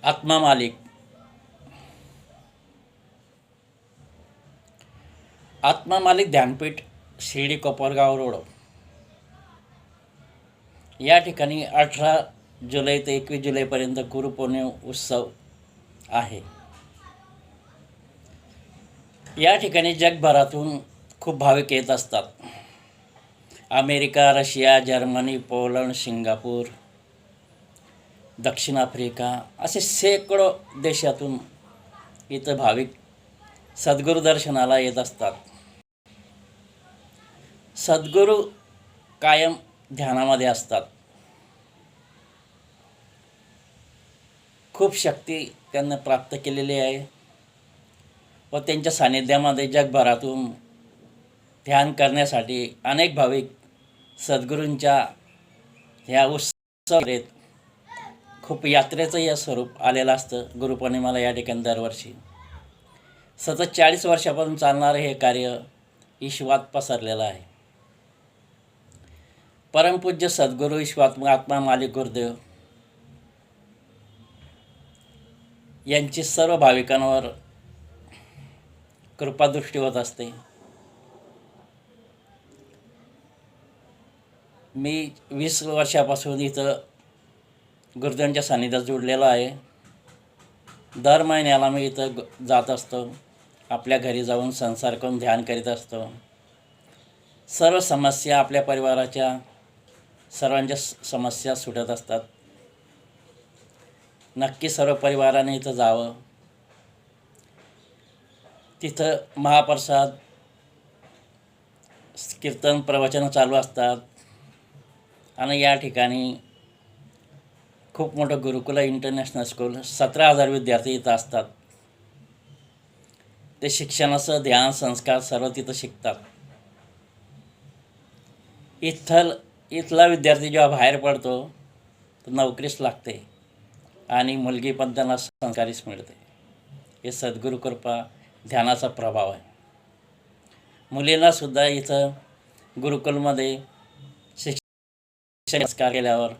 आत्मा मालिक. आत्मा मालिक ध्यानपीठ, शिर्डी कोपरगाव रोड या ठिकाणी 18 जुलै ते 21 जुलैपर्यंत गुरुपौर्णिमा उत्सव आहे. या ठिकाणी जगभरातून खूप भाविक येत असतात. America, Russia, Germany, Poland, Singapore, दक्षिण आफ्रिका असे शेकडो देशातून इथं भाविक सद्गुरू दर्शनाला येत असतात. सद्गुरू कायम ध्यानामध्ये असतात. खूप शक्ती त्यांना प्राप्त केलेली आहे व त्यांच्या सानिध्यामध्ये जगभरातून ध्यान करण्यासाठी अनेक भाविक सद्गुरूंच्या ह्या उत्सवात खूप यात्रेचं या स्वरूप आलेलं असतं. गुरुपौर्णिमेला या ठिकाणी दरवर्षी सतत 40 वर्षापासून चालणारं हे कार्य ईश्वात पसरलेलं आहे. परमपूज्य सद्गुरू ईश्वात्म आत्मा मालिक गुरुदेव यांची सर्व भाविकांवर कृपादृष्टी होत असते. मी 20 वर्षापासून इथं गुरुदेवांच्या सानिध्यात जोडलेलो आहे. दर महिन्याला मी इथं जात असतो. आपल्या घरी जाऊन संसार करून ध्यान करीत असतो. सर्व समस्या आपल्या परिवाराच्या सर्वांच्या समस्या सुटत असतात. नक्की सर्व परिवाराने इथं जावं. तिथं महाप्रसाद, कीर्तन, प्रवचनं चालू असतात आणि या ठिकाणी खूप मोठं गुरुकुल इंटरनॅशनल स्कूल, 17,000 विद्यार्थी इथं असतात. ते शिक्षणाचं ध्यान, संस्कार सर्व तिथं शिकतात. इथला विद्यार्थी जेव्हा बाहेर पडतो तर नोकरीच लागते आणि मुलगी पण त्यांना संस्कारीच मिळते. हे सद्गुरू कृपा, ध्यानाचा प्रभाव आहे. मुलींनासुद्धा इथं गुरुकुलमध्ये शिक्षण संस्कार केल्यावर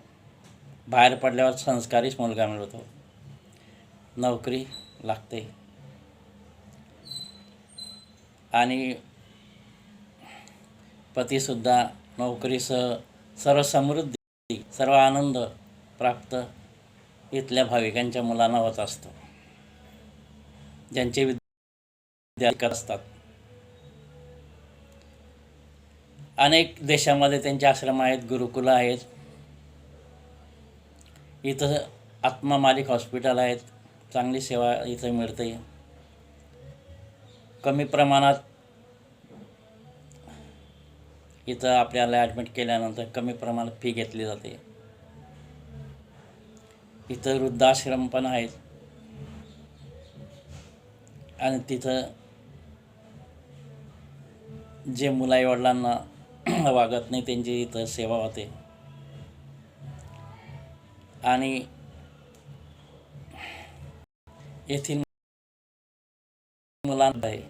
बाहेर पडल्यावर संस्कारीच मुलगा मिळतो, नोकरी लागते आणि पतीसुद्धा नोकरीसह सर्व समृद्धी, सर्व आनंद प्राप्त इथल्या भाविकांच्या मुलांना होत असतो, ज्यांचे विद्यार्थी असतात. अनेक देशामध्ये त्यांचे आश्रम आहेत, गुरुकुलं आहेत. इथं आत्मा मालिक हॉस्पिटल आहेत. चांगली सेवा इथं मिळते. कमी प्रमाणात इथं आपल्याला ॲडमिट केल्यानंतर कमी प्रमाणात फी घेतली जाते. इथं वृद्धाश्रम पण आहेत आणि तिथं जे मुलाईवडिलांना वागत नाही त्यांची इथं सेवा होते. आणि येथील मुलांना आहे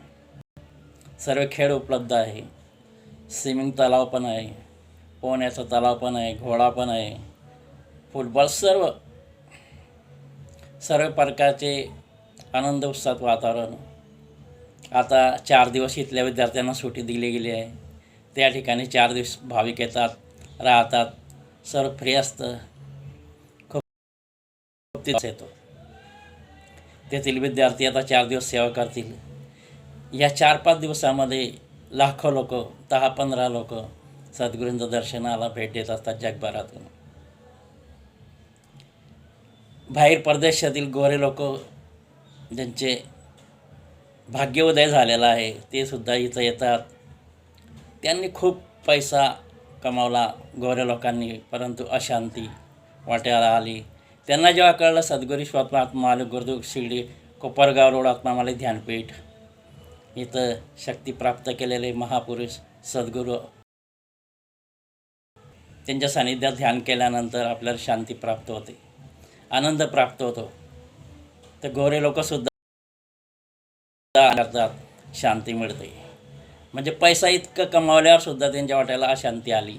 सर्व खेळ उपलब्ध आहे. स्विमिंग तलाव पण आहे, पोहण्याचा तलाव पण आहे, घोडा पण आहे, फुटबॉल, सर्व प्रकारचे आनंद उत्साहात वातावरण. आता 4 दिवस इथल्या विद्यार्थ्यांना सुट्टी दिली गेली आहे. त्या ठिकाणी 4 दिवस भाविक येतात, राहतात. सर्व फ्री असतं. खूप येतो. तेथील विद्यार्थी आता 4 दिवस सेवा करतील. या 4-5 दिवसामध्ये लाखो लोक, 10-15 लोक सद्गुरूंच्या दर्शनाला भेट देत असतात जगभरातून. बाहेर परदेशातील गोरे लोक ज्यांचे भाग्योदय झालेला आहे ते सुद्धा इथं येतात. त्यांनी खूप पैसा कमावला गोऱ्या लोकांनी, परंतु अशांती वाट्याला आली. त्यांना जेव्हा कळलं सद्गुरू ईश्वात्म आत्मा मालिक गुरुदेव, शिर्डी कोपरगाव रोड, आत्मा मालिक ध्यानपीठ, इथं शक्ती प्राप्त केलेले महापुरुष सद्गुरू, त्यांच्या सानिध्यात ध्यान केल्यानंतर आपल्याला शांती प्राप्त होते, आनंद प्राप्त होतो. तर गोरे लोकसुद्धा करतात, शांती मिळते. म्हणजे पैसा इतकं कमावल्यावर सुद्धा त्यांच्या वाट्याला अशांती आली,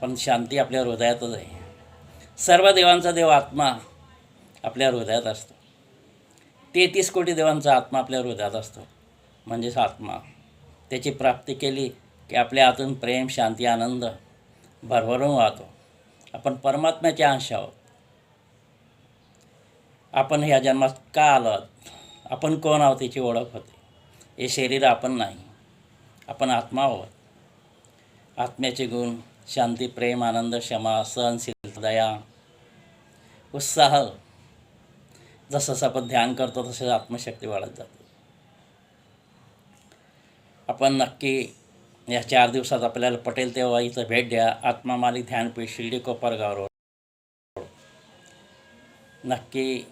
पण शांती आपल्या हृदयातच आहे. सर्व देवांचा देव आत्मा आपल्या हृदयात असतो. 33 कोटी देवांचा आत्मा आपल्या हृदयात असतो, म्हणजेच आत्मा. त्याची प्राप्ती केली की आपल्या आतून प्रेम, शांती, आनंद भरभरून वाहतो. आपण परमात्म्याचे अंश आहोत. आपण ह्या जन्मात का आलो आहोत, आपण कोण आहोत याची ओळख होते. हे शरीर आपण नाही, आपण आत्मा आहोत. आत्म्याचे गुण शांती, प्रेम, आनंद, क्षमा, सहनशीलता, दया, उत्साह. जसं आपण ध्यान करतो तसं आत्मशक्ती वाढत जाते. आपण नक्की या 4 दिवसात आपल्याला पटेल तेव्हा इथं भेट द्या. आत्मा मालिक ध्यानपीठ, शिर्डी, कोपरगाव रोड. नक्की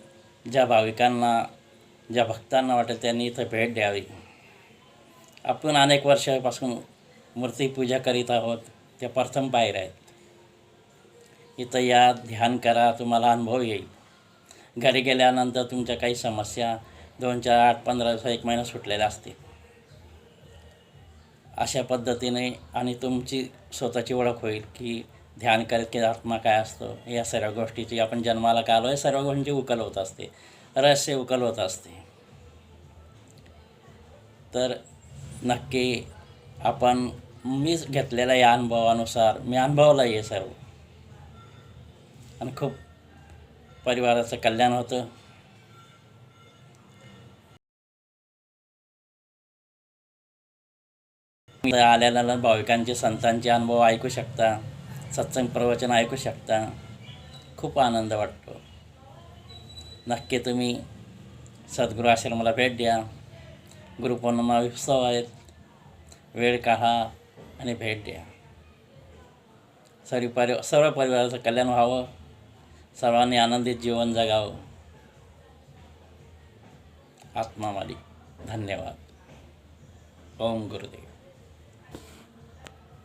ज्या भाविकांना, ज्या भक्तांना वाटेल त्यांनी इथं भेट द्यावी. आपण अनेक वर्षापासून मूर्तीपूजा करीत आहोत. त्या प्रथम बाहेर आहेत. इथं या, ध्यान करा, तुम्हाला अनुभव येईल. घरी गेल्यानंतर तुमच्या काही समस्या 2, 4, 8, 15 दिवस, 1 महिना सुटलेल्या असतील. अशा पद्धतीने आणि तुमची स्वतःची ओळख होईल की ध्यान करत की आत्मा काय असतो. या सर्व गोष्टीची, आपण जन्माला का आलो, या सर्व गोष्टींची उकल होत असते, रहस्य उकल होत असते. तर नक्की आपण, मी घेतलेल्या या अनुभवानुसार मी अनुभवलं हे सर्व, आणि खूप परिवाराचं कल्याण होतं. आलेल्या भाविकांचे, संतांचे अनुभव ऐकू शकता, सत्संग प्रवचन ऐकू शकता. खूप आनंद वाटतो. नक्की तुम्ही सद्गुरू आश्रमाला भेट द्या. गुरुपौर्णिमा उत्सव आहेत, वेळ काढा आणि भेट द्या. सर्व परिवाराचं कल्याण व्हावं, सर्वांनी आनंदित जीवन जगावं. आत्मा मालिक. धन्यवाद. ओम गुरुदेव.